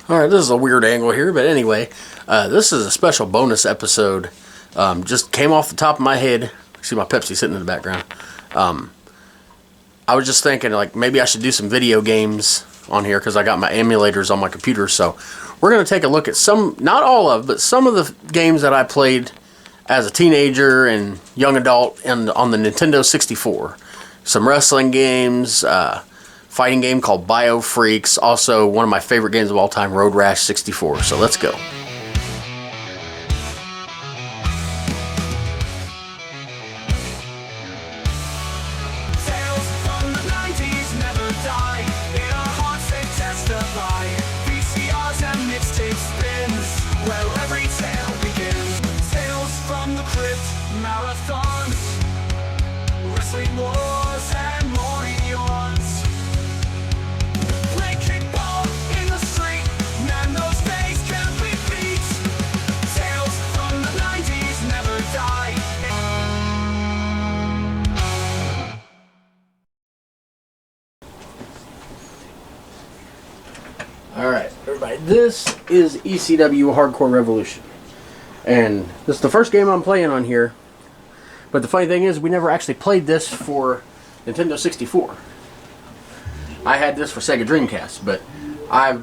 Alright, this is a weird angle here, but anyway, this is a special bonus episode. Just came off the top of my head. See my Pepsi sitting in the background. I was just thinking, like, maybe I should do some video games on here because I got my emulators on my computer. So we're going to take a look at some, not all of, but some of the games that I played as a teenager and young adult on the Nintendo 64. Some wrestling games, fighting game called Biofreaks. Also, one of my favorite games of all time, Road Rash 64. So let's go. Alright, everybody, this is ECW Hardcore Revolution. And this is the first game I'm playing on here. But the funny thing is, we never actually played this for Nintendo 64. I had this for Sega Dreamcast, but I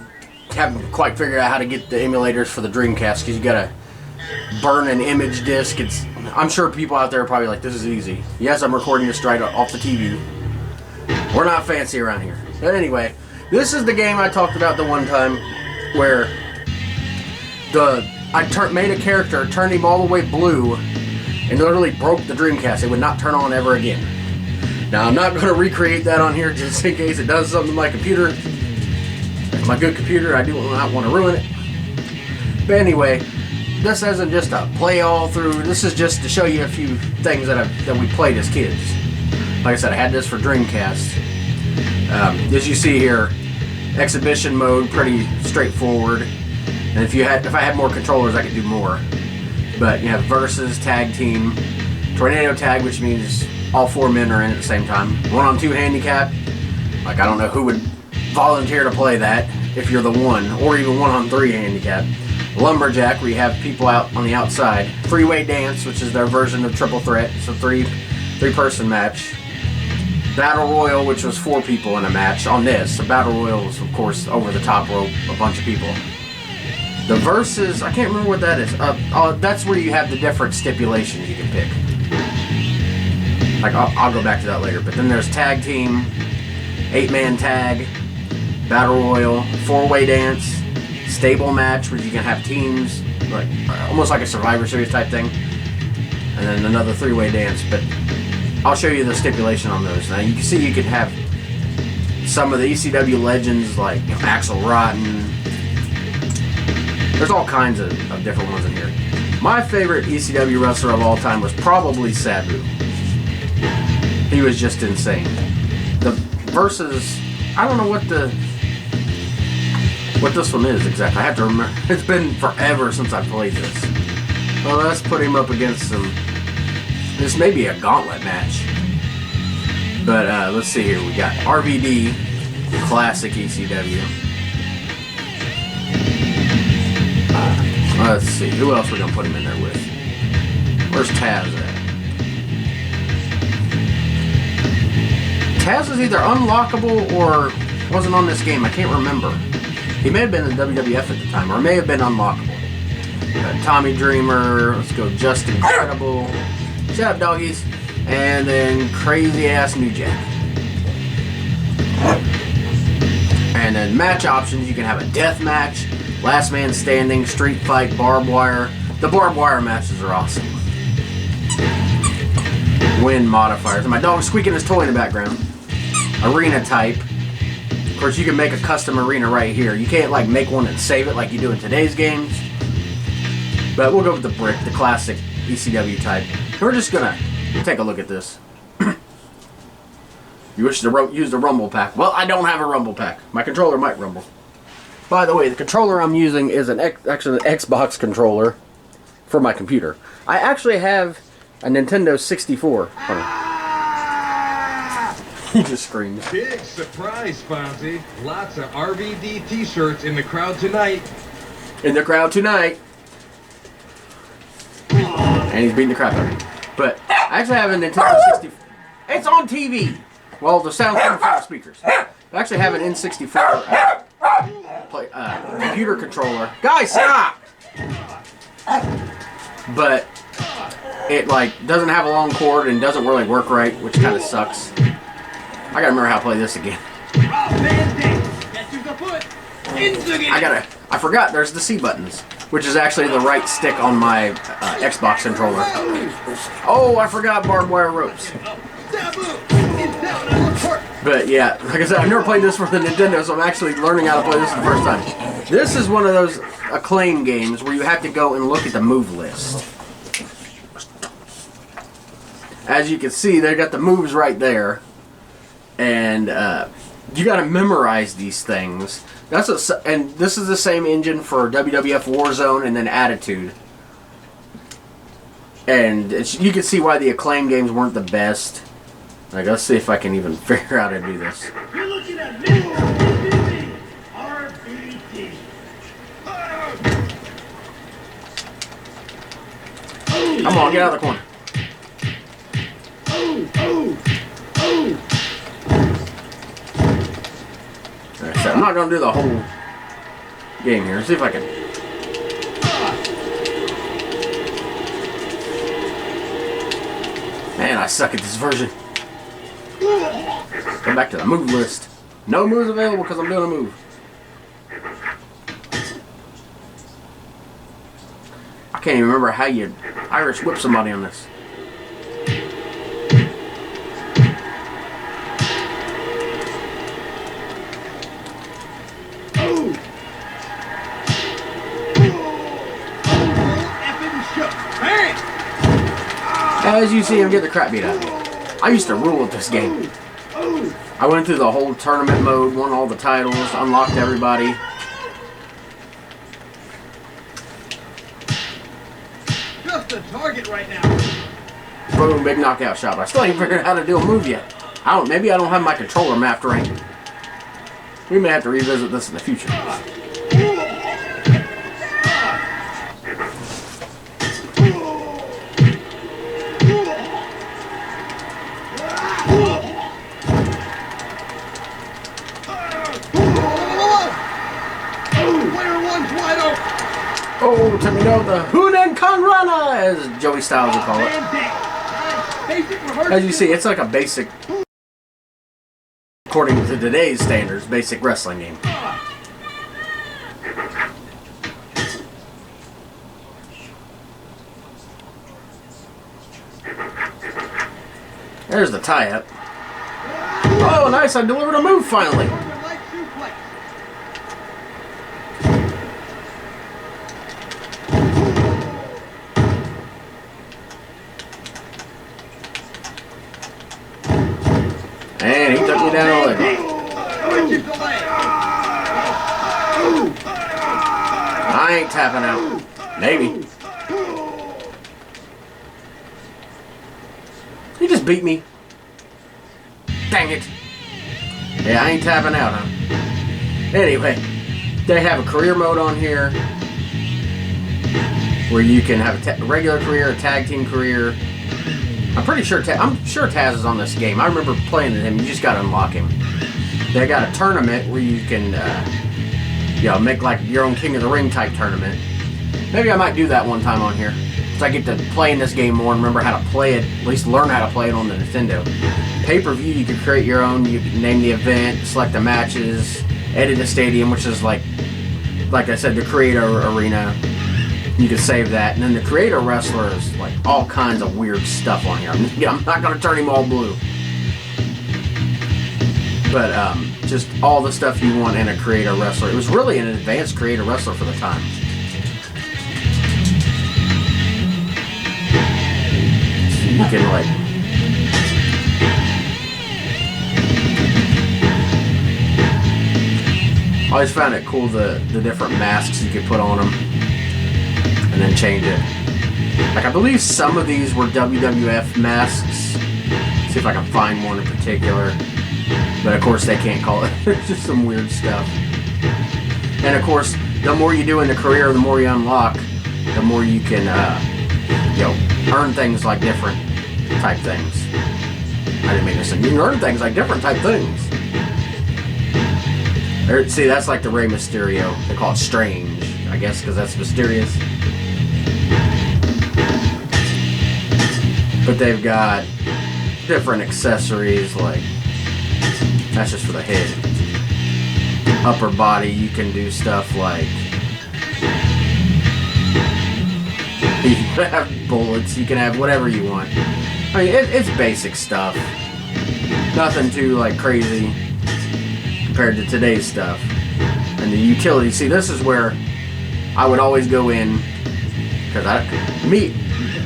haven't quite figured out how to get the emulators for the Dreamcast, because you gotta burn an image disc. I'm sure people out there are probably like, this is easy. Yes, I'm recording this straight off the TV. We're not fancy around here. But anyway, this is the game I talked about the one time where I made a character, turned him all the way blue, and literally broke the Dreamcast. It would not turn on ever again. Now, I'm not going to recreate that on here just in case it does something to my computer. It's my good computer. I do not want to ruin it. But anyway, this isn't just a play all through. This is just to show you a few things that we played as kids. Like I said, I had this for Dreamcast. As you see here, exhibition mode, pretty straightforward. And if I had more controllers, I could do more. But you have versus, tag team, tornado tag, which means all four men are in at the same time. 1-on-2 handicap. Like, I don't know who would volunteer to play that if you're the one, or even 1-on-3 handicap. Lumberjack, where you have people out on the outside. Three-way dance, which is their version of triple threat. It's a three-person match. Battle Royal, which was 4 people in a match. On this, the Battle Royal was, of course, over the top rope, a bunch of people. The Versus, I can't remember what that is. That's where you have the different stipulations you can pick. Like, I'll go back to that later. But then there's Tag Team, 8-man tag, Battle Royal, 4-way dance, Stable Match, where you can have teams, like almost like a Survivor Series type thing. And then another 3-way dance, but I'll show you the stipulation on those. Now, you can see you could have some of the ECW legends, like Axel Rotten. There's all kinds of different ones in here. My favorite ECW wrestler of all time was probably Sabu. He was just insane. The Versus, I don't know what this one is exactly. I have to remember. It's been forever since I played this. Well, let's put him up against some. This may be a gauntlet match. But let's see here. We got RVD, classic ECW. Let's see. Who else we're going to put him in there with? Where's Taz at? Taz is either unlockable or wasn't on this game. I can't remember. He may have been in WWF at the time, or may have been unlockable. Tommy Dreamer. Let's go Just Incredible. Shut up, doggies. And then Crazy Ass New Jack. And then match options. You can have a death match, last man standing, street fight, barbed wire. The barbed wire matches are awesome. Win modifiers. And my dog's squeaking his toy in the background. Arena type. Of course, you can make a custom arena right here. You can't like make one and save it like you do in today's games. But we'll go with the brick, the classic ECW type. We're just gonna take a look at this. You wish to use the Rumble Pack. Well, I don't have a Rumble Pack. My controller might rumble. By the way, the controller I'm using is actually an Xbox controller for my computer. I actually have a Nintendo 64. Hold on. He just screams. Big surprise, Fonzie. Lots of RVD t-shirts in the crowd tonight. In the crowd tonight. And he's beating the crap out of him. But I actually have a Nintendo 64. It's on TV. Well, the sound coming from the speakers. I actually have an N64 computer controller. Guys, stop! But it doesn't have a long cord and doesn't really work right, which kind of sucks. I gotta remember how to play this again. I forgot there's the C buttons, which is actually the right stick on my Xbox controller. Oh, I forgot barbed wire ropes. But yeah, like I said, I've never played this for the Nintendo, so I'm actually learning how to play this for the first time. This is one of those Acclaim games where you have to go and look at the move list. As you can see, they got the moves right there. And you got to memorize these things. And this is the same engine for WWF Warzone and then Attitude. And you can see why the Acclaim games weren't the best. Let's see if I can even figure out how to do this. You're looking at me, RBD. Come on, get out of the corner. Alright, so I'm not going to do the whole game here. Let's see if I can. Man, I suck at this version. Come back to the move list. No moves available because I'm doing a move. I can't even remember how you Irish whip somebody on this. As you see him get the crap beat out of me. I used to rule at this game. I went through the whole tournament mode, won all the titles, unlocked everybody. Just a target right now. Boom, big knockout shot. But I still ain't figured out how to do a move yet. Maybe I don't have my controller mapped right. We may have to revisit this in the future. Oh, to me know the Hunan Kanrana, as Joey Styles would call it. As you see, it's like a basic, according to today's standards, basic wrestling game. There's the tie-up. Oh, nice, I delivered a move finally. And he took me down a leg. I ain't tapping out. Maybe. He just beat me. Dang it. Yeah, I ain't tapping out, huh? Anyway, they have a career mode on here where you can have a regular career, a tag team career. I'm sure Taz is on this game. I remember playing with him. You just got to unlock him. They got a tournament where you can, make like your own King of the Ring type tournament. Maybe I might do that one time on here, so I get to play in this game more and remember how to play it. At least learn how to play it on the Nintendo. Pay-per-view, you can create your own. You can name the event, select the matches, edit the stadium, which is like I said, the Creator Arena. You can save that, and then the Creator Wrestler is like all kinds of weird stuff on here. I'm not going to turn him all blue. But just all the stuff you want in a Creator Wrestler. It was really an advanced Creator Wrestler for the time. So you can like... I always found it cool the different masks you could put on them. And then change it. Like, I believe some of these were WWF masks. See if I can find one in particular. But of course they can't call it. There's just some weird stuff. And of course, the more you do in the career, the more you unlock, the more you can, earn things like different type things. I didn't make this thing. You can earn things like different type things. See, that's like the Rey Mysterio. They call it strange, I guess, because that's mysterious. But they've got different accessories, like, that's just for the head. Upper body, you can do stuff like, you can have bullets, you can have whatever you want. I mean, it's basic stuff. Nothing too, like, crazy compared to today's stuff. And the utility, see, this is where I would always go in, because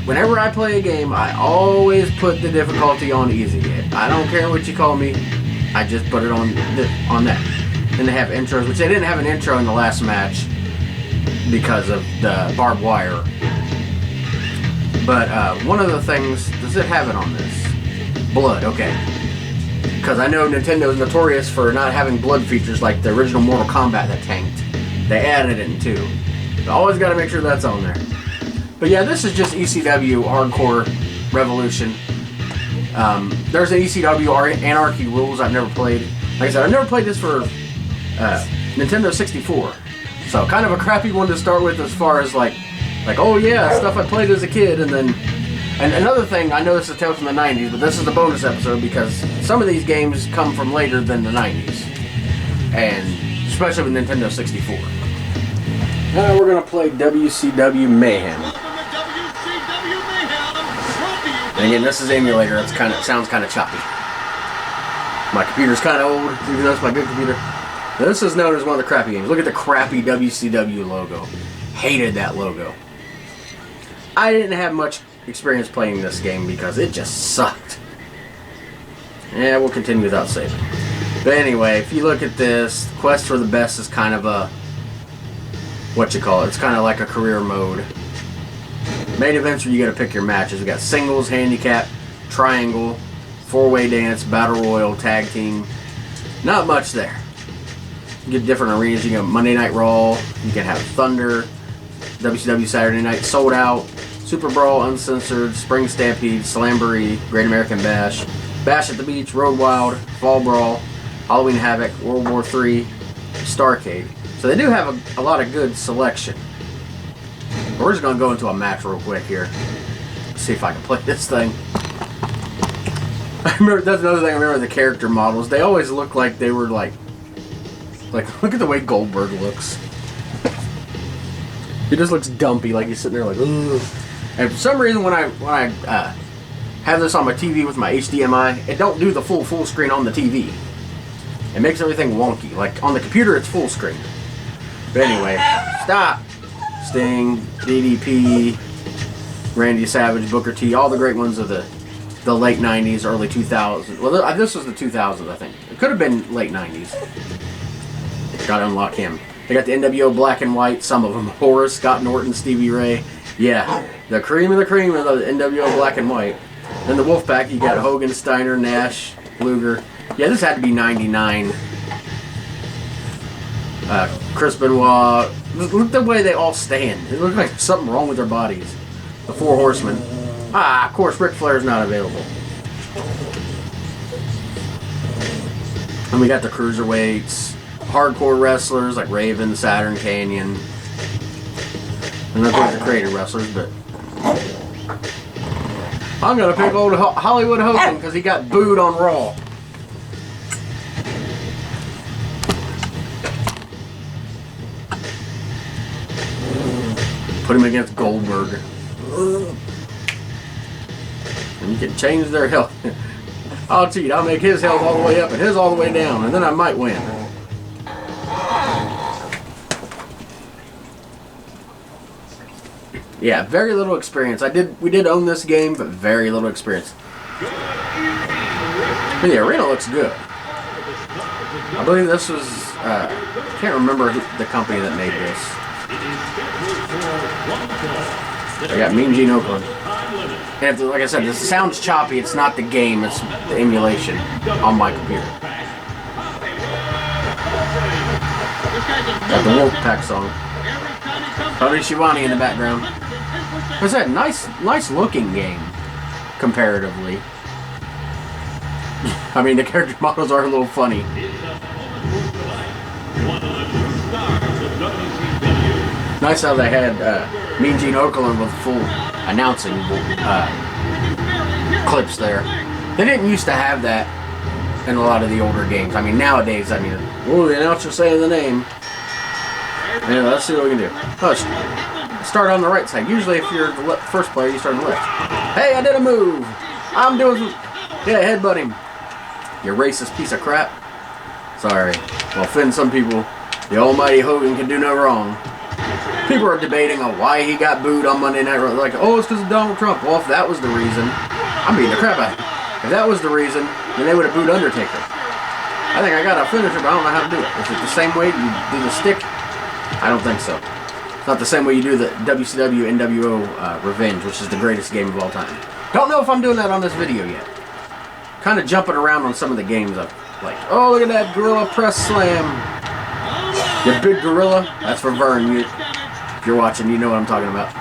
whenever I play a game, I always put the difficulty on easy. I don't care what you call me, I just put it on that. And they have intros, which they didn't have an intro in the last match because of the barbed wire. But one of the things, does it have it on this? Blood, okay. Because I know Nintendo is notorious for not having blood features like the original Mortal Kombat that tanked. They added it in 2. So always got to make sure that's on there. But yeah, this is just ECW Hardcore Revolution. There's an ECW Anarchy Rules I've never played. Like I said, I've never played this for Nintendo 64. So kind of a crappy one to start with as far as like, oh yeah, stuff I played as a kid. And another thing, I know this is a tale from the 90s, but this is the bonus episode because some of these games come from later than the 90s. And especially with Nintendo 64. Now we're going to play WCW Mayhem. And again, this is emulator. It sounds kind of choppy. My computer's kind of old, even though it's my good computer. This is known as one of the crappy games. Look at the crappy WCW logo. Hated that logo. I didn't have much experience playing this game because it just sucked. Yeah, we'll continue without saving. But anyway, if you look at this, Quest for the Best is kind of a, it's kind of like a career mode. Main events where you got to pick your matches. We got singles, handicap, triangle, 4-way dance, battle royal, tag team. Not much there. You get different arenas. You can have Monday Night Raw. You can have Thunder, WCW Saturday Night, Sold Out, Super Brawl, Uncensored, Spring Stampede, Slamboree, Great American Bash, Bash at the Beach, Road Wild, Fall Brawl, Halloween Havoc, World War III, Starcade. So they do have a lot of good selection. We're just going to go into a match real quick here. See if I can play this thing. I remember, that's another thing I remember, the character models. They always look like they were like look at the way Goldberg looks. He just looks dumpy, like he's sitting there like, ugh. And for some reason when I have this on my TV with my HDMI, it don't do the full screen on the TV. It makes everything wonky. Like on the computer it's full screen. But anyway, stop. Sting, DDP, Randy Savage, Booker T, all the great ones of the late 90s, early 2000s. Well, this was the 2000s, I think. It could have been late 90s. Gotta unlock him. They got the NWO Black and White, some of them. Horace, Scott Norton, Stevie Ray. Yeah, the cream of the NWO Black and White. Then the Wolfpack, you got Hogan, Steiner, Nash, Luger. Yeah, this had to be 99. Chris Benoit. Look at the way they all stand. It looks like something wrong with their bodies. The Four Horsemen. Of course, Ric Flair's not available. And we got the Cruiserweights. Hardcore wrestlers like Raven, Saturn Canyon. And of course the creator wrestlers, but I'm going to pick old Hollywood Hogan because he got booed on Raw. Put him against Goldberg. And you can change their health. I'll cheat. I'll make his health all the way up and his all the way down, and then I might win. Yeah, very little experience. We did own this game, but very little experience. But the arena looks good. I believe this was, I can't remember the company that made this. I got Mean Gene Oakland. And like I said, this sounds choppy. It's not the game, it's the emulation on my computer. Got the Wolfpack song. Tony Schiavone in the background. What's that? Nice looking game, comparatively. I mean, the character models are a little funny. Nice how they had Mean Gene Okerlund with full announcing clips there. They didn't used to have that in a lot of the older games. I mean, nowadays, I mean, oh, the announcer saying the name. Anyway, let's see what we can do. Oh, start on the right side. Usually, if you're the first player, you start on the left. Hey, I did a move. I'm doing some... Yeah, headbutt him. You racist piece of crap. Sorry. I'll offend some people. The almighty Hogan can do no wrong. People are debating on why he got booed on Monday Night Raw. Like, oh, it's because of Donald Trump. Well, if that was the reason, I'm beating the crap out of him. If that was the reason, then they would have booed Undertaker. I think I got a finisher, but I don't know how to do it. Is it the same way you do the stick? I don't think so. It's not the same way you do the WCW NWO Revenge, which is the greatest game of all time. Don't know if I'm doing that on this video yet. Kind of jumping around on some of the games. I'm like, oh, look at that Gorilla Press Slam. You big gorilla. That's for Vern. If you're watching, you know what I'm talking about.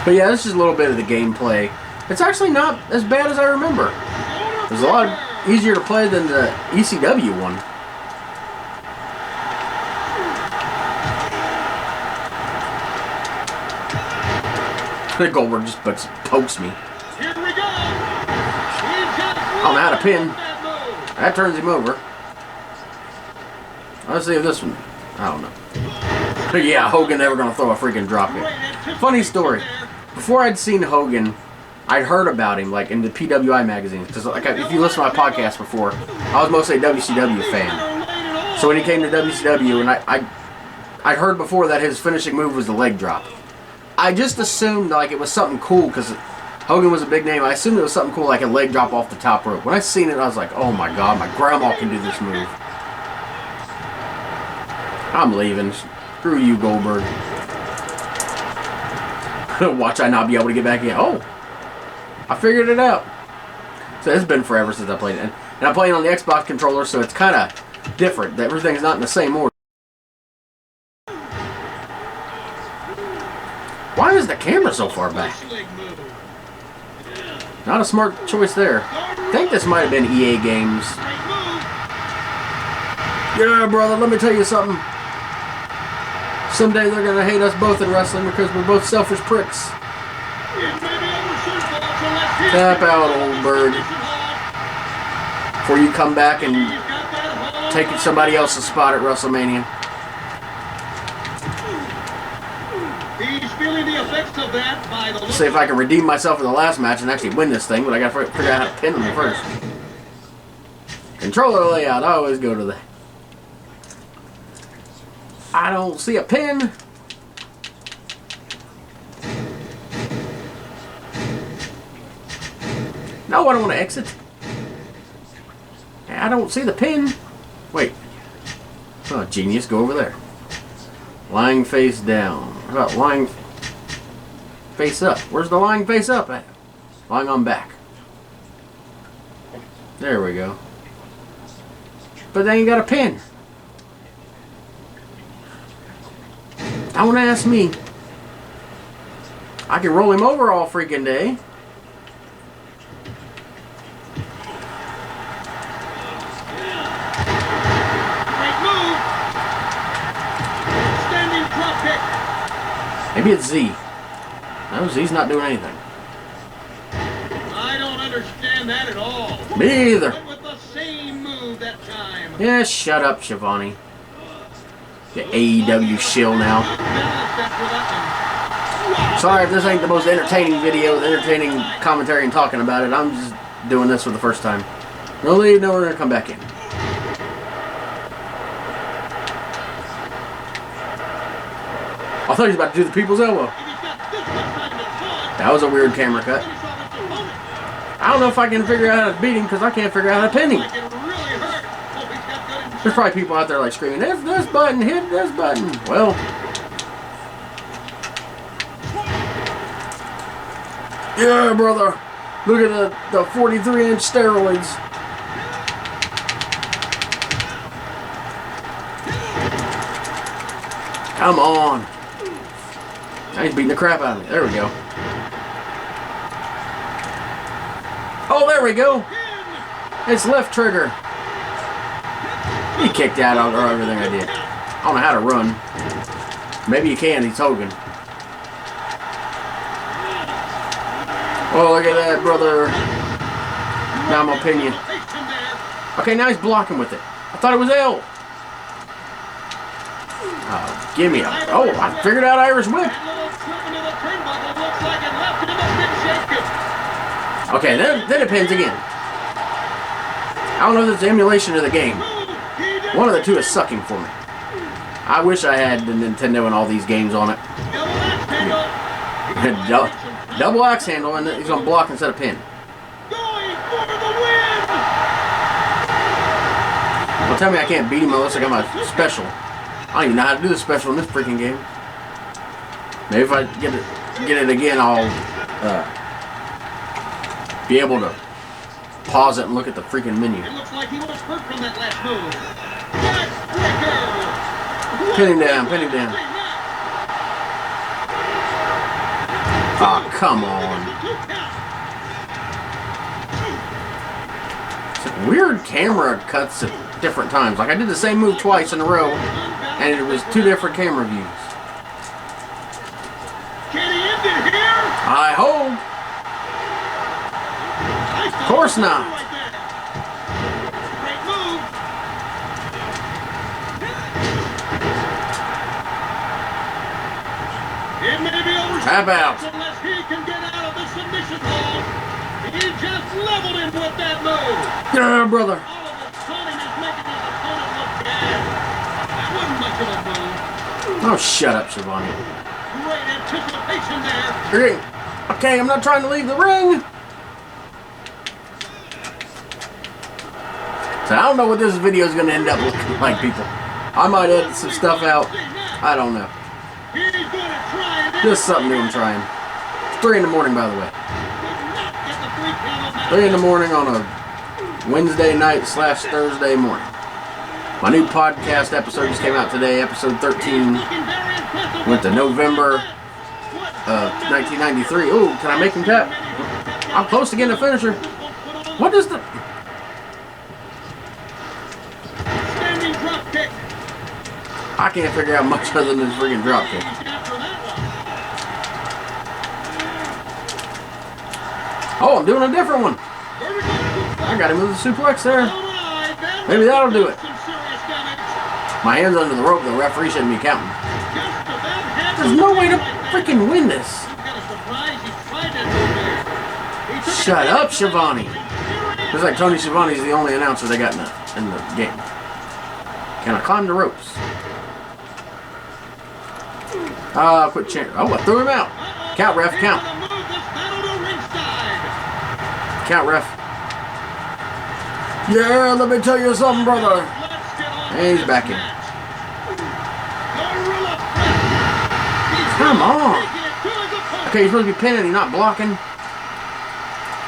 But yeah, this is a little bit of the gameplay. It's actually not as bad as I remember. It was a lot easier to play than the ECW one. Goldberg just pokes me. I don't know how to pin. That turns him over. Let's see if this one. I don't know. But yeah, Hogan never gonna throw a freaking drop kick. Funny story. Before I'd seen Hogan, I'd heard about him like in the PWI magazines. Because like if you listen to my podcast before, I was mostly a WCW fan. So when he came to WCW, and I'd heard before that his finishing move was the leg drop. I just assumed like it was something cool because Hogan was a big name. I assumed it was something cool like a leg drop off the top rope. When I seen it, I was like, oh my god, my grandma can do this move. I'm leaving. Screw you, Goldberg. Watch I not be able to get back in. Oh, I figured it out. So it's been forever since I played it. And I'm playing on the Xbox controller, so it's kind of different. Everything's not in the same order. Why is the camera so far back? Not a smart choice there. I think this might have been EA games. Yeah, brother, let me tell you something. Someday they're going to hate us both in wrestling because we're both selfish pricks. Tap out, old bird. Before you come back and take somebody else's spot at WrestleMania. He's feeling the effects of that by the See if I can redeem myself in the last match and actually win this thing, but I got to figure out how to pin them first. Controller layout, I always go to the... I don't see a pin. No, I don't want to exit. I don't see the pin. Wait. Oh, genius, go over there. Lying face down. How about lying face up? Where's the lying face up at? Lying on back. There we go. But they ain't got a pin. Don't ask me. I can roll him over all freaking day. great move. Standing drop kick. Maybe it's Z. No, Z's not doing anything. I don't understand that at all. Me either. With the same move that time. Yeah, shut up, Shivani. The AEW shill now. Sorry if this ain't the most entertaining video, entertaining commentary and talking about it. I'm just doing this for the first time. No leave, no, we're going to come back in. I thought he was about to do the people's elbow. That was a weird camera cut. I don't know if I can figure out how to beat him because I can't figure out how to pin him. There's probably people out there like screaming, hit this button, hit this button. Well, yeah, brother. Look at the 43-inch steroids. Come on. Now he's beating the crap out of me. There we go. Oh, there we go. It's left trigger. He kicked out of everything I did. I don't know how to run. Maybe you can. He's Hogan. Oh, look at that, brother. Not my opinion. Okay, now he's blocking with it. I thought it was L. Oh, give me a... Oh, I figured out Irish Whip. Okay, then it pins again. I don't know if it's emulation of the game. One of the two is sucking for me. I wish I had the Nintendo and all these games on it. Double axe handle, and he's going to block instead of pin. Well, tell me I can't beat him unless I got my special. I don't even know how to do the special in this freaking game. Maybe if I get it again, I'll be able to pause it and look at the freaking menu. It looks like he was hurt from that last move. Pin him down, pin him down. Oh, come on. It's like weird camera cuts at different times. Like I did the same move twice in a row, and it was two different camera views. Can he end it here? I hope. Of course not. Great move. It may be over. Tap out. Unless he can get out of the submission hold. He just leveled him with that move. Yeah, brother. All of the taunting is making his opponent look bad. That wasn't much of a move. Oh, shut up, Shivani. Great anticipation there. Okay, I'm not trying to leave the ring. So I don't know what this video is going to end up looking like, people. I might edit some stuff out. I don't know. He's going to try it. Just something new I'm trying. It's 3 in the morning, by the way. Did not get the 3 count on that. 3 in the morning on a Wednesday night / Thursday morning. My new podcast episode just came out today, episode 13. Looking very impressive. Went to November 1993. Ooh, can I make him tap? I'm close to getting a finisher. What is the... Standing drop kick. I can't figure out much other than this freaking drop kick. Oh, I'm doing a different one. I got him with a suplex there. Maybe that'll do it. My hand's under the rope. The referee shouldn't be counting. There's no way to freaking win this. Shut up, Shivani. Looks like Tony Schiavone's the only announcer they got in the game. Can I climb the ropes? Quit chanting. Oh, I threw him out. Count, ref, count. Count, ref. Yeah, let me tell you something, brother. And he's back in. Come on. Okay, you're supposed to be pinning, you're not blocking.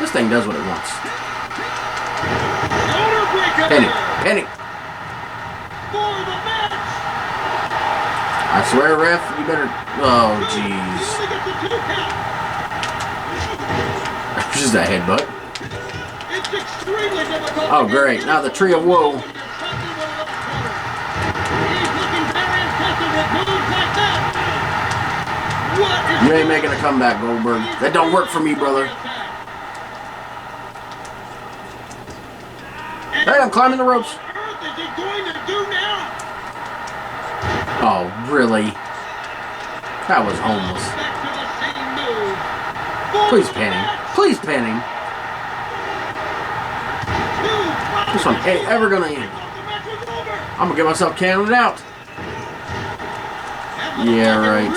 This thing does what it wants. Penny, penny. I swear, ref, you better... Oh, jeez. Just a headbutt. Oh, great. Now the Tree of Woe. You ain't making a comeback, Goldberg. That don't work for me, brother. Hey, I'm climbing the ropes. Oh, really? That was homeless. Please pan him. Please pan him. This one ain't ever gonna end. I'm gonna get myself counted out. Yeah, right.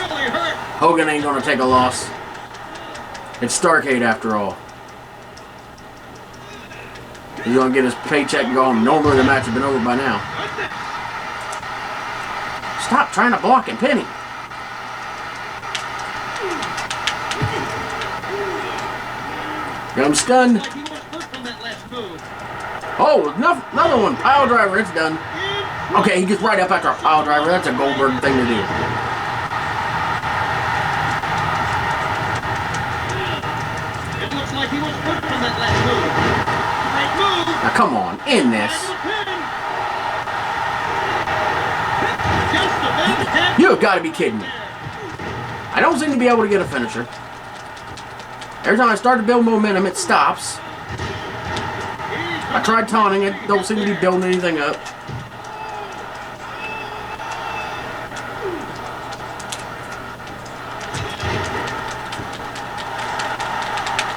Hogan ain't gonna take a loss. It's Starrcade after all. He's gonna get his paycheck and go home. Normally the match would have been over by now. Stop trying to block and pin him. Got him stunned. Oh, another one. Pile driver. It's done. Okay, he gets right up after a pile driver. That's a Goldberg thing to do. It looks like he was hurt from that last move. Great move. Now come on, in this. Just about half. You've got to be kidding me. I don't seem to be able to get a finisher. Every time I start to build momentum, it stops. I tried taunting it, don't seem to be building anything up.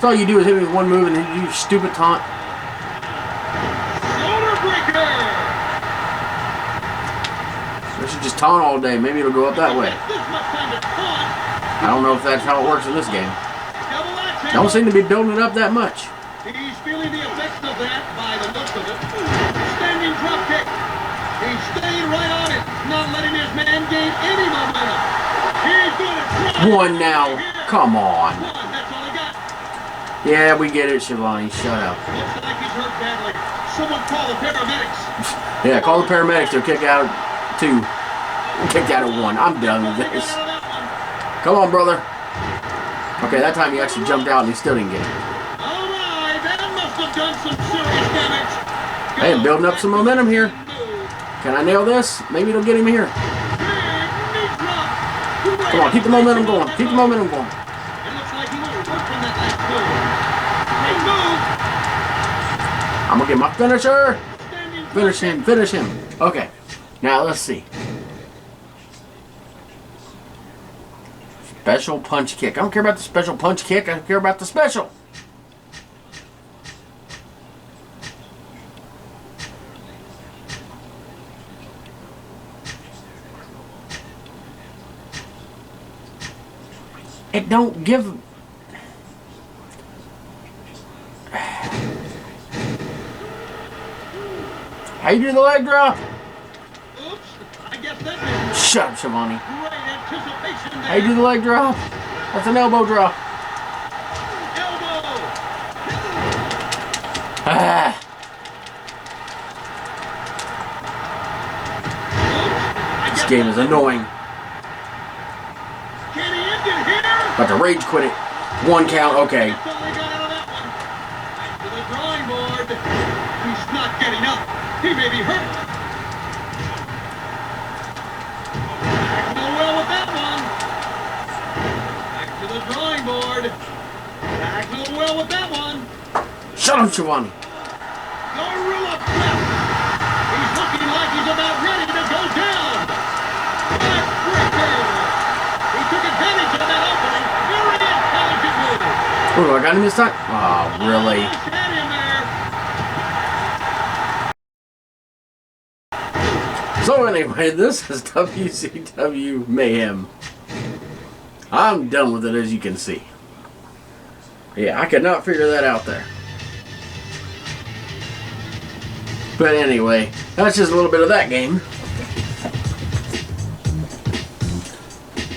So all you do is hit me with one move and then you do stupid taunt. Shoulder breaker. I should just taunt all day. Maybe it'll go up that way. This much time to taunt. I don't know if that's how it works in this game. Double action. Don't seem to be building it up that much. He's feeling the effects of that by the looks of it. Standing drop kick. He's staying right on it, not letting his man gain any momentum. He's gonna try. One now. Come on. One, that's all he got. Yeah, we get it, Shivani. Shut up. Looks like he's hurt badly. Someone call the paramedics. Yeah, call the paramedics. They'll kick out 2. Kicked out of 1. I'm done with this. Out of that one. Come on, brother. Okay, that time he actually jumped out and he still didn't get it. All right, that must have done some serious damage. Hey, I'm building up some momentum here. Can I nail this? Maybe it'll get him here. Come on, keep the momentum going. Keep the momentum going. It looks like he was hurt from that last move. Great move. I'm gonna get my finisher. Standing Finish him. Finish him. Okay. Now let's see. Special punch kick. I don't care about the special punch kick. I care about the special. It don't give. How you do the leg drop? Oops, I guess that didn't. Shut up, Shivani. Great anticipation there. How you do the leg drop? That's an elbow drop. Elbow. Ah. Oops, I This guess game that is didn't. annoying. Can he end it here? About to rage quit it. 1 count. Okay. That's all he got out of that one. Back to the drawing board. He's not getting up. He may be hurt. Back to the well with that one. Back to the drawing board. Back to the well with that one. Shut up, Shivani. Gorilla press. He's looking like he's about ready to go down. Backbreaker. He took advantage of that opening. Very intelligent move. Oh, I got him this time? Oh, really? Nice hit in there. So anyway, this is WCW Mayhem. I'm done with it, as you can see. Yeah, I could not figure that out there. But anyway, that's just a little bit of that game.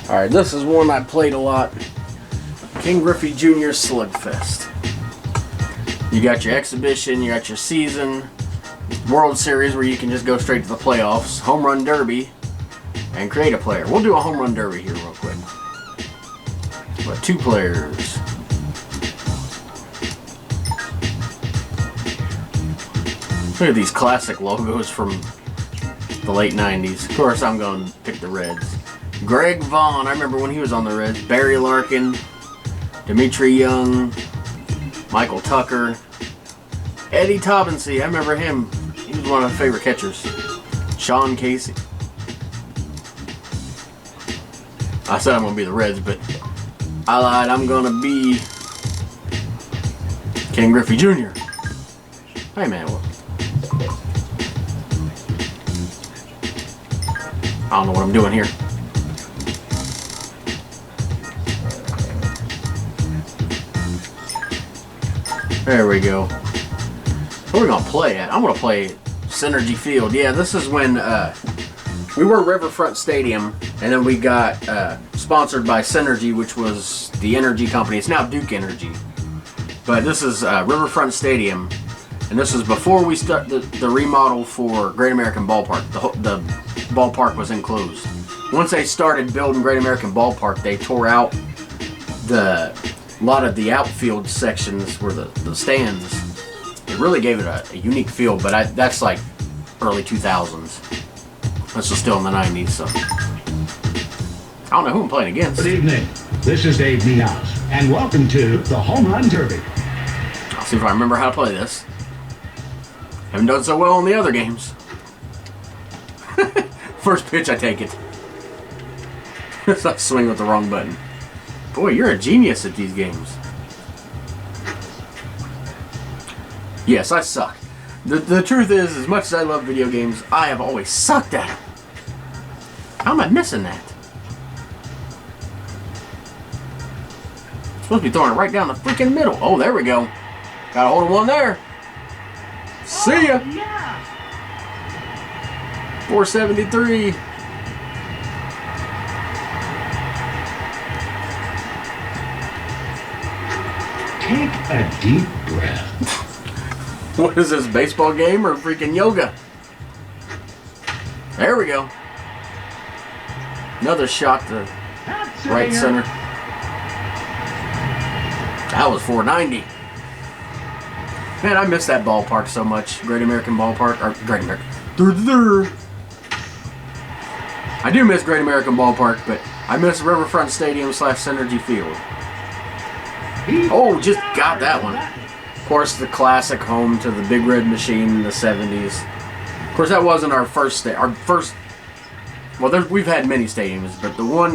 Alright, this is one I played a lot. King Griffey Jr. Slugfest. You got your exhibition, you got your season, World Series where you can just go straight to the playoffs, Home Run Derby, and create a player. We'll do a Home Run Derby here real quick. But 2 players. Look at these classic logos from the late 90s. Of course, I'm going to pick the Reds. Greg Vaughn, I remember when he was on the Reds. Barry Larkin, Dimitri Young, Michael Tucker, Eddie Taubensee, I remember him. He was one of my favorite catchers. Sean Casey. I said I'm going to be the Reds, but I lied. I'm going to be King Griffey Jr. Hey, man. I don't know what I'm doing here. There we go. What are we going to play at? I'm going to play Synergy Field. Yeah, this is when we were Riverfront Stadium, and then we got sponsored by Synergy, which was the energy company. It's now Duke Energy. But this is Riverfront Stadium, And this was before we start the remodel for Great American Ballpark. The ballpark was enclosed. Once they started building Great American Ballpark, they tore out a lot of the outfield sections where the stands. It really gave it a unique feel, but that's like early 2000s. This was still in the 90s, so I don't know who I'm playing against. Good evening. This is Dave Neos, and welcome to the Home Run Derby. I'll see if I remember how to play this. Haven't done so well in the other games. First pitch, I take it. It's not swing with the wrong button. Boy, you're a genius at these games. Yes, I suck. The truth is, as much as I love video games, I have always sucked at them. How am I missing that? I'm supposed to be throwing it right down the freaking middle. Oh, there we go. Got a hold of one there. See ya. 473. Take a deep breath. What is this, baseball game or freaking yoga? There we go. Another shot to right center. That was 490. Man, I miss that ballpark so much. Great American Ballpark. Or Great American. I do miss Great American Ballpark, but I miss Riverfront Stadium / Synergy Field. Oh, just got that one. Of course, the classic home to the Big Red Machine in the 70s. Of course, that wasn't our first well, we've had many stadiums, but the one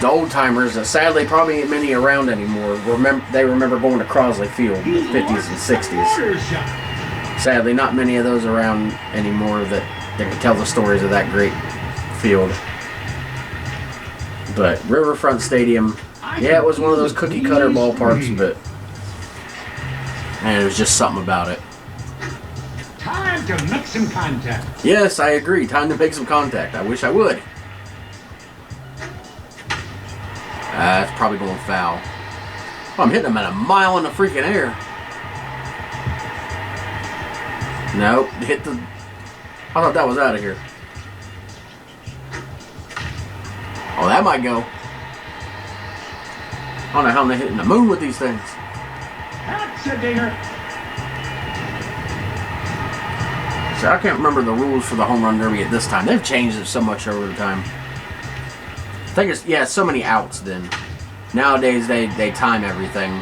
the old timers that sadly probably ain't many around anymore. They remember going to Crosley Field in the 50s and 60s. Sadly, not many of those around anymore that can tell the stories of that great field. But Riverfront Stadium, yeah, it was one of those cookie cutter ballparks, but man, it was just something about it. Time to make some contact. Yes, I agree. Time to make some contact. I wish I would. That's probably going foul. Oh, I'm hitting him at a mile in the freaking air. Nope, hit the... I thought that was out of here. Oh, that might go. I don't know how they're hitting the moon with these things. That's a dinger. So I can't remember the rules for the home run derby at this time. They've changed it so much over the time. I think it's, yeah, so many outs then. Nowadays they time everything.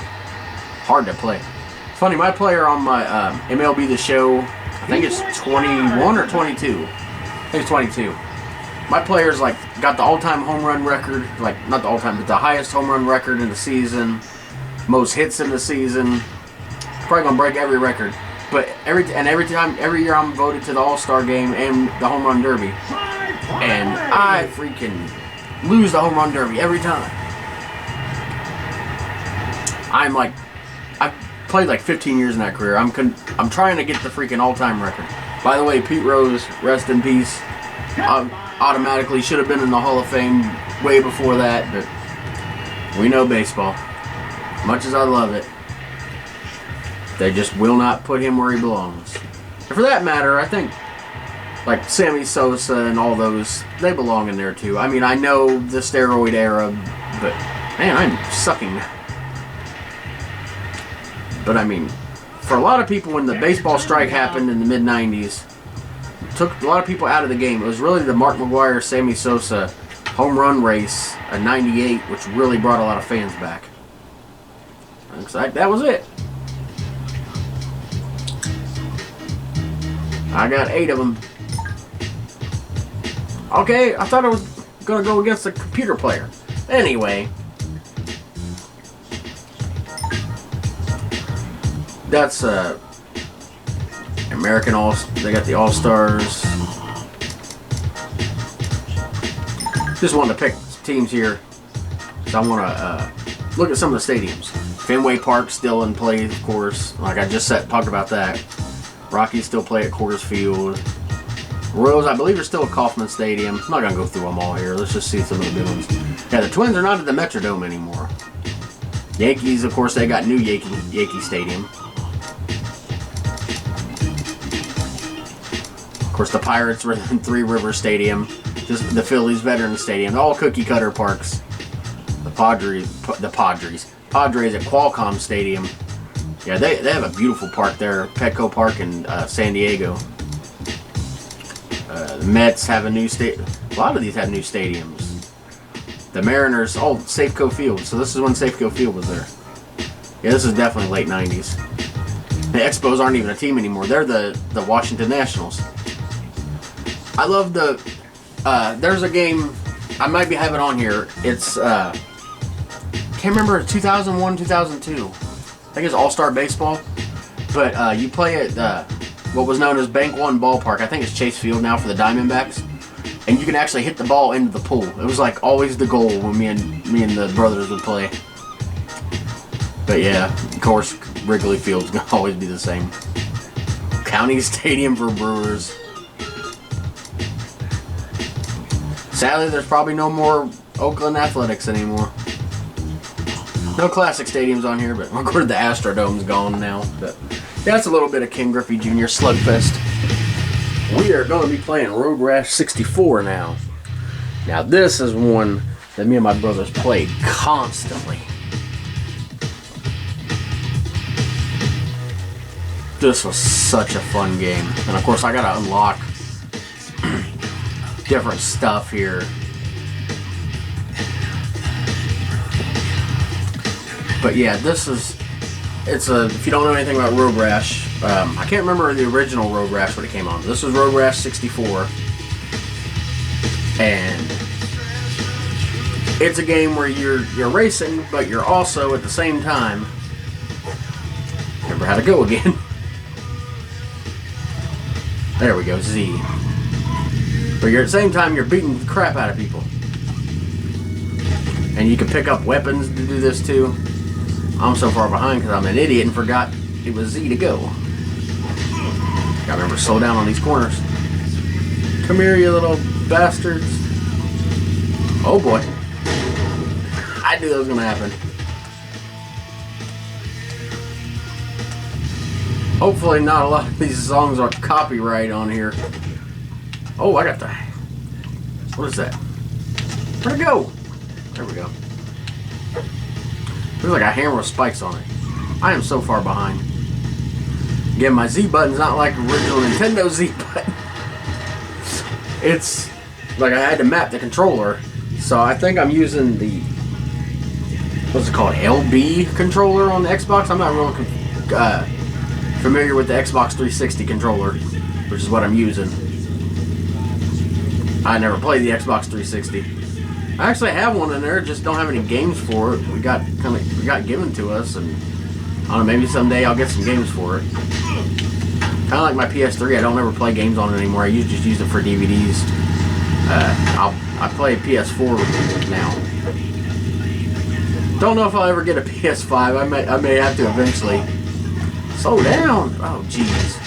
Hard to play. Funny, my player on my MLB The Show, I think it's 21 or 22. I think it's 22. My player's like got the all-time home run record, like not the all-time, but the highest home run record in the season, most hits in the season. Probably gonna break every record. But every year I'm voted to the All-Star game and the home run derby, and I freaking lose the home run derby every time. I've played like 15 years in that career. I'm trying to get the freaking all-time record. By the way, Pete Rose, rest in peace. Automatically should have been in the Hall of Fame way before that, but we know baseball. Much as I love it, they just will not put him where he belongs. And for that matter, I think like Sammy Sosa and all those, they belong in there too. I mean, I know the steroid era, but man, I'm sucking. But I mean, for a lot of people, when the baseball strike happened in the mid-90s, took a lot of people out of the game. It was really the Mark McGwire, Sammy Sosa home run race in '98, which really brought a lot of fans back. Looks like that was it. I got 8 of them. Okay, I thought I was going to go against a computer player. Anyway. That's American they got the All-Stars. Just wanted to pick teams here. So I want to look at some of the stadiums. Fenway Park still in play, of course. Like I just talked about that. Rockies still play at Coors Field. Royals, I believe, are still at Kauffman Stadium. I'm not going to go through them all here. Let's just see some of the new ones. Yeah, the Twins are not at the Metrodome anymore. Yankees, of course, they got new Yankee Stadium. Of course, the Pirates were in Three Rivers Stadium. Just the Phillies Veterans Stadium. All cookie cutter parks. The Padres at Qualcomm Stadium. Yeah, they have a beautiful park there. Petco Park in San Diego. The Mets have a new stadium. A lot of these have new stadiums. The Mariners, Safeco Field. So this is when Safeco Field was there. Yeah, this is definitely late 90s. The Expos aren't even a team anymore. They're the Washington Nationals. I love the... there's a game... I might be having it on here. It's... can't remember, 2001, 2002. I think it's All-Star Baseball. But you play at what was known as Bank One Ballpark. I think it's Chase Field now for the Diamondbacks. And you can actually hit the ball into the pool. It was like always the goal when me and the brothers would play. But yeah, of course, Wrigley Field's gonna always be the same. County Stadium for Brewers. Sadly, there's probably no more Oakland Athletics anymore. No classic stadiums on here, but of course the Astrodome's gone now. But that's a little bit of King Griffey Jr. Slugfest. We are going to be playing Road Rash 64 now. Now this is one that me and my brothers played constantly. This was such a fun game. And of course I gotta unlock different stuff here. But yeah, if you don't know anything about Road Rash, I can't remember the original Road Rash when it came on. This was Road Rash 64. And it's a game where you're racing, but you're also at the same time, remember how to go again. There we go, Z. But you're at the same time you're beating the crap out of people. And you can pick up weapons to do this too. I'm so far behind because I'm an idiot and forgot it was Z to go. Gotta remember to slow down on these corners. Come here, you little bastards. Oh boy. I knew that was gonna happen. Hopefully not a lot of these songs are copyright on here. Oh, I got the... What is that? Where'd it go? There we go. Looks like a hammer with spikes on it. I am so far behind. Again, my Z button's not like original Nintendo Z button. It's like I had to map the controller. So I think I'm using the... What's it called? LB controller on the Xbox? I'm not really familiar with the Xbox 360 controller, which is what I'm using. I never played the Xbox 360. I actually have one in there, just don't have any games for it. We got given to us, and I don't know, maybe someday I'll get some games for it. Kind of like my PS3, I don't ever play games on it anymore. I just use it for DVDs. I play PS4 now. Don't know if I'll ever get a PS5. I may have to eventually. Slow down. Oh, jeez.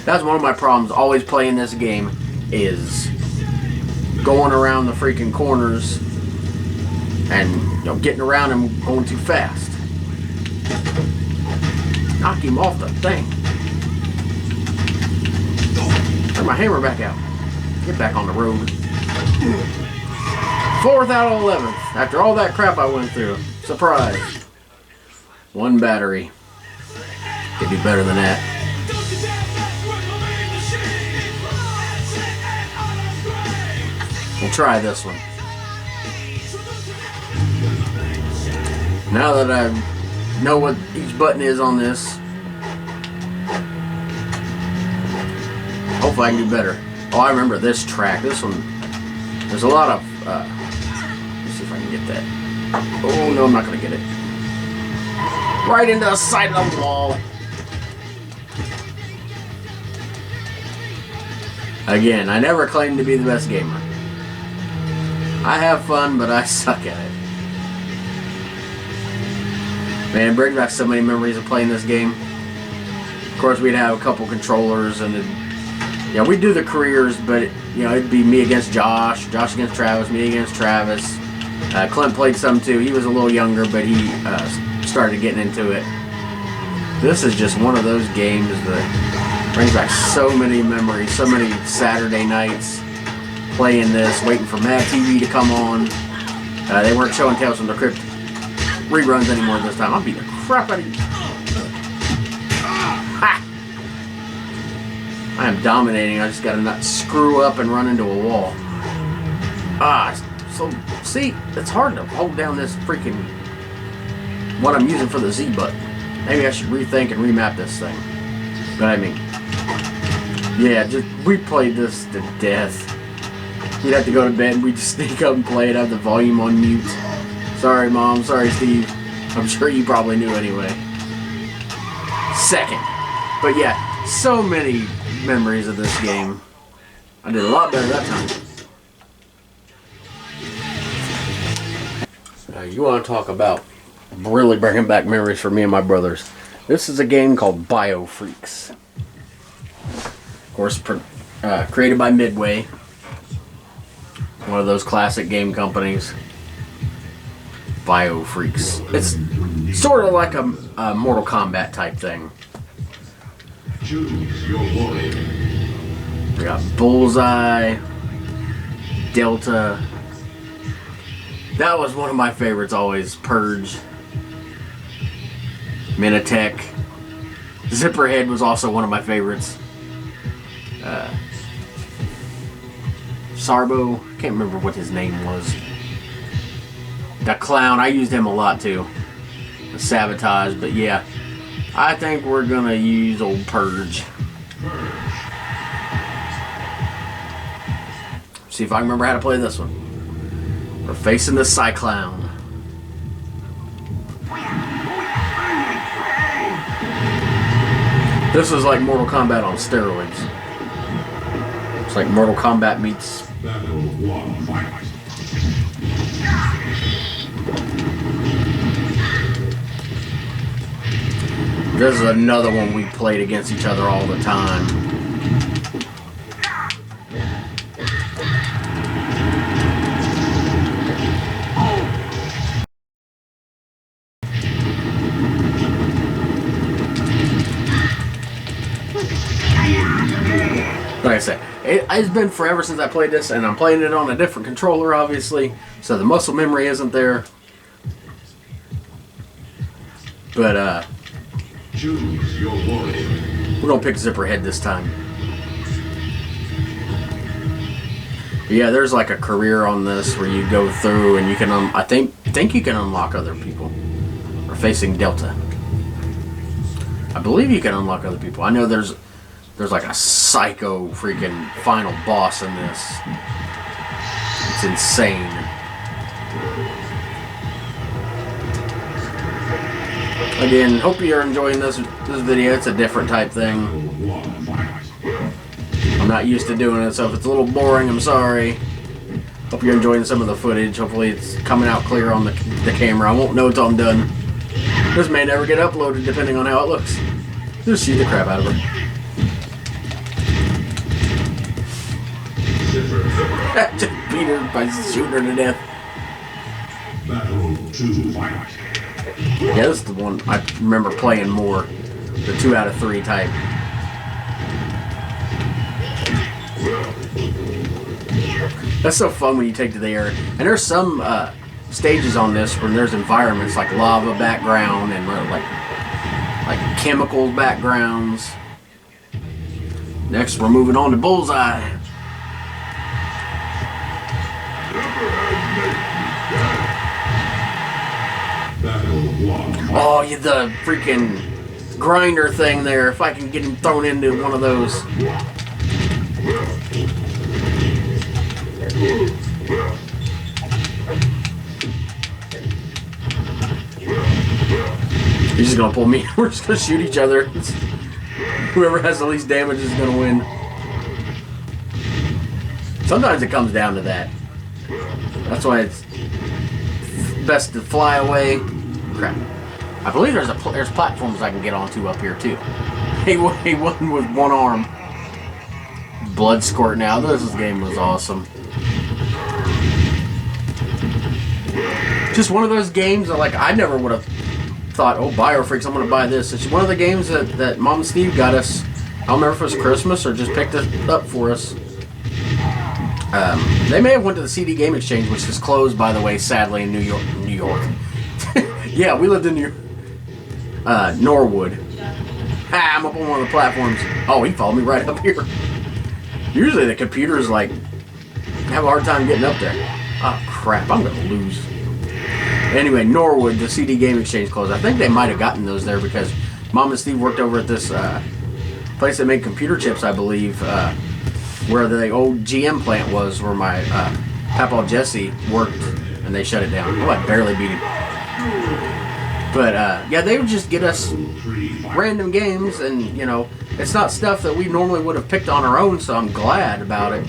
That's one of my problems. Always playing this game is going around the freaking corners and getting around him going too fast. Knock him off the thing. Turn my hammer back out. Get back on the road. 4th out of 11th. After all that crap I went through. Surprise. One battery. Could do better than that. We'll try this one. Now that I know what each button is on this, hopefully I can do better. Oh, I remember this track. This one, there's a lot of, let's see if I can get that. Oh, no, I'm not going to get it. Right into the side of the wall. Again, I never claimed to be the best gamer. I have fun, but I suck at it. Man, it brings back so many memories of playing this game. Of course, we'd have a couple controllers, and we'd do the careers, but it'd be me against Josh, Josh against Travis, me against Travis. Clint played some too. He was a little younger, but he started getting into it. This is just one of those games that Brings back so many memories, so many Saturday nights playing this, waiting for Mad TV to come on. They weren't showing Tales from the Crypt reruns anymore this time. I'll beat the crap out of you. Ha! I am dominating. I just gotta not screw up and run into a wall. So see, it's hard to hold down this freaking what I'm using for the Z button. Maybe I should rethink and remap this thing. But I mean, yeah, we played this to death. We'd have to go to bed and we'd just sneak up and play it, have the volume on mute. Sorry, Mom. Sorry, Steve. I'm sure you probably knew anyway. Second. But yeah, so many memories of this game. I did a lot better that time. Now, you want to talk about really bringing back memories for me and my brothers. This is a game called Biofreaks. Of course, created by Midway. One of those classic game companies. Biofreaks. It's sort of like a Mortal Kombat type thing. Choose your warrior. We got Bullseye, Delta. That was one of my favorites always. Purge. Minitech. Zipperhead was also one of my favorites. Sarbo. Can't remember what his name was. The Clown. I used him a lot too. The Sabotage. But yeah. I think we're gonna use old Purge. See if I can remember how to play this one. We're facing the Cyclown. This is like Mortal Kombat on steroids. It's like Mortal Kombat meets... Battle 1, fight. This is another one we played against each other all the time. Like I said, it's been forever since I played this, and I'm playing it on a different controller, obviously, so the muscle memory isn't there. But, Choose your warrior. we're gonna pick Zipperhead this time. But yeah, there's like a career on this where you go through and you can, I think you can unlock other people. We're facing Delta. I believe you can unlock other people. I know there's like a psycho freaking final boss in this. It's insane. Again, hope you're enjoying this video. It's a different type thing. I'm not used to doing it, so if it's a little boring, I'm sorry. Hope you're enjoying some of the footage. Hopefully it's coming out clear on the camera. I won't know until I'm done. This may never get uploaded depending on how it looks. Just shoot the crap out of her. Just beat her by shooting her to death. Battle 2, fight. Yeah, this is the one I remember playing more. The 2 out of 3 type. That's so fun when you take to the air. And there's some stages on this where there's environments like lava background and like chemical backgrounds. Next, we're moving on to Bullseye. Oh, yeah, the freaking grinder thing there. If I can get him thrown into one of those. He's just gonna pull me. We're just gonna shoot each other. Whoever has the least damage is gonna win. Sometimes it comes down to that. That's why it's best to fly away. Crap. I believe there's platforms I can get onto up here too. He won with one arm. Blood squirting out. This game was awesome. Just one of those games that, like, I never would have thought, oh, Biofreaks, I'm going to buy this. It's one of the games that Mom and Steve got us I don't remember if it was Christmas or just picked it up for us. They may have went to the CD Game Exchange, which is closed, by the way, sadly, in New York. Yeah, we lived in Norwood. I'm up on one of the platforms. Oh, he followed me right up here. Usually the computers, like, have a hard time getting up there. Oh, crap, I'm going to lose. Anyway, Norwood, the CD Game Exchange closed. I think they might have gotten those there because Mom and Steve worked over at this place that made computer chips, I believe, where the old GM plant was, where my Papa Jesse worked, and they shut it down. Oh, I barely beat him. But, yeah, they would just get us random games, and, you know, it's not stuff that we normally would have picked on our own, so I'm glad about it.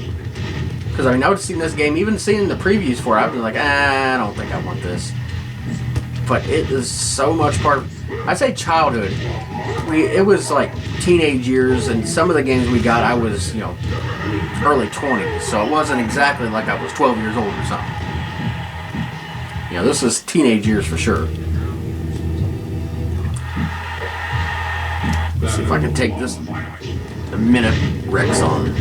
Because, I mean, I would have seen this game, even seeing the previews for it, I'd be like, I don't think I want this. But it is so much part of, I say childhood. It was like teenage years, and some of the games we got, I was, you know, early 20s, so it wasn't exactly like I was 12 years old or something. You know, this was teenage years for sure. Let's see if I can take this a minute Rex on.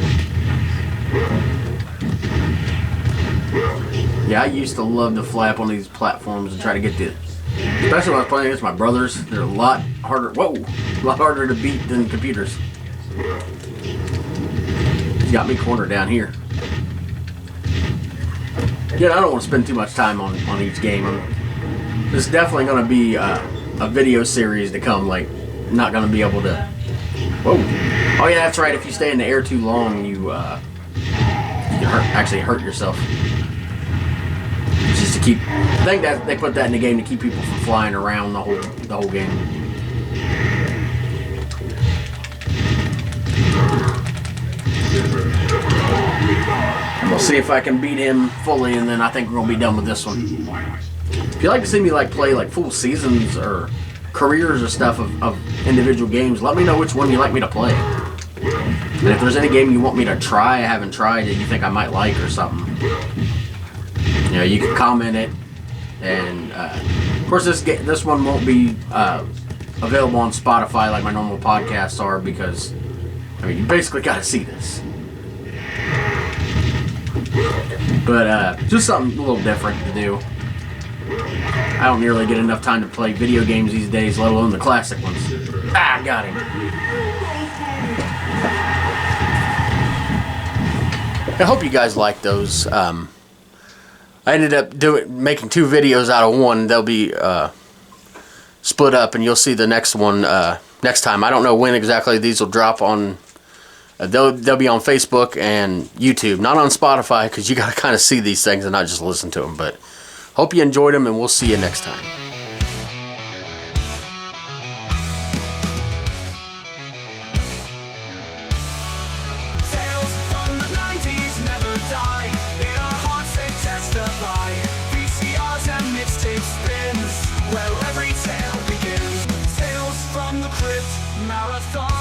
Yeah, I used to love to fly up on these platforms and try to get the, especially when I was playing against my brothers. They're a lot harder. Whoa, a lot harder to beat than computers. He's got me cornered down here. Yeah, I don't want to spend too much time on each game. This is definitely going to be a video series to come. Like, not going to be able to. Whoa! Oh yeah, that's right. If you stay in the air too long, you can actually hurt yourself. Just to keep. I think that they put that in the game to keep people from flying around the whole game. And we'll see if I can beat him fully, and then I think we're gonna be done with this one. If you'd like to see me play like full seasons or careers or stuff of individual games, let me know which one you'd like me to play. And if there's any game you want me to try, I haven't tried that you think I might like or something, you know, you can comment it. And of course, this one won't be available on Spotify like my normal podcasts are, because I mean, you basically got to see this. But just something a little different to do. I don't nearly get enough time to play video games these days, let alone the classic ones. Ah, got him. I hope you guys like those. I ended up making 2 videos out of one. They'll be split up, and you'll see the next one next time. I don't know when exactly these will drop on. They'll be on Facebook and YouTube, not on Spotify, because you got to kind of see these things and not just listen to them. But hope you enjoyed them, and we'll see you next time. Tales from the 90s never die. In our hearts they testify. VCRs and mixtape spins, where every tale begins. Tales from the crypt, marathon.